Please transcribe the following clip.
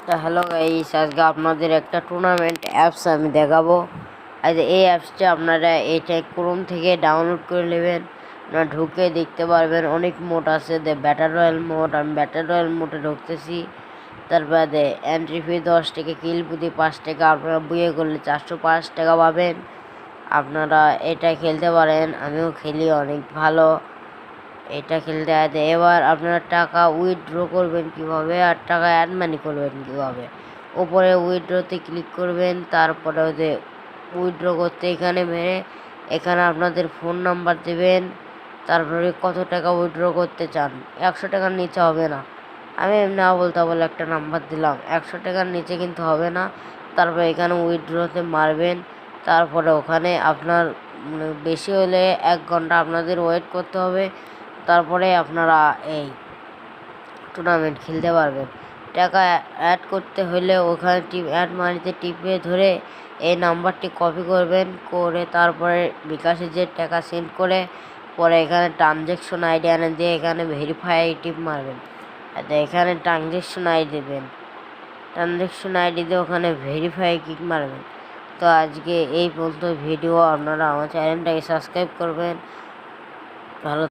তো hello guys, আজকে আপনাদের একটা টুর্নামেন্ট অ্যাপস আমি দেখাবো। আজ এই অ্যাপসটা আপনারা এটা ক্রোম থেকে ডাউনলোড করে নেবেন। আপনারা ঢুকে দেখতে পারবেন অনেক মোড আছে। ব্যাটার রয়্যাল মোড, আমি ব্যাটার রয়্যাল মোডে ঢুকতেছি। তারপরে এন্ট্রি ফি 10 টাকা, কিল প্রতি 5 টাকা, আপনারা বুয়ে করলে 405 টাকা পাবেন। আপনারা এটা খেলতে পারেন, আমিও খেলি, অনেক ভালো এটা খেলতে আছে। এবার আপনারা টাকা উইথড্র করবেন কিভাবে আর টাকা অ্যাড মানি করবেন কিভাবে, উপরে উইথড্রতে ক্লিক করবেন। তারপরে উইথড্র করতে এখানে মেরে এখানে আপনাদের ফোন নাম্বার দেবেন। তারপরে কত টাকা উইথড্র করতে চান, 100 টাকার নিচে হবে না। আমি এমনি বলতে বলে একটা নাম্বার দিলাম, 100 টাকার নিচে কিন্তু হবে না। তারপরে এখানে উইথড্রতে মারবেন। তারপরে ওখানে আপনার বেশি হলে 1 ঘন্টা আপনাদের ওয়েট করতে হবে। তারপরে আপনারা এই টুর্নামেন্ট খেলতে পারবেন। টাকা অ্যাড করতে হলে ওখানে অ্যাড মানিতে টিপে ধরে এই নাম্বারটি কপি করবেন, করে তারপরে বিকাশে যে টাকা সেন্ড করে পরে এখানে ট্রানজ্যাকশন আইডি এনে দিয়ে এখানে ভেরিফাই টিপ মারবেন। এখানে ট্রানজ্যাকশন আইডি দেবেন, ট্রানজ্যাকশন আইডি দিয়ে ওখানে ভেরিফাই ক্লিক মারবেন। তো আজকে এই পর্যন্ত ভিডিও। আপনারা আমার চ্যানেলটাকে সাবস্ক্রাইব করবেন। ভালো।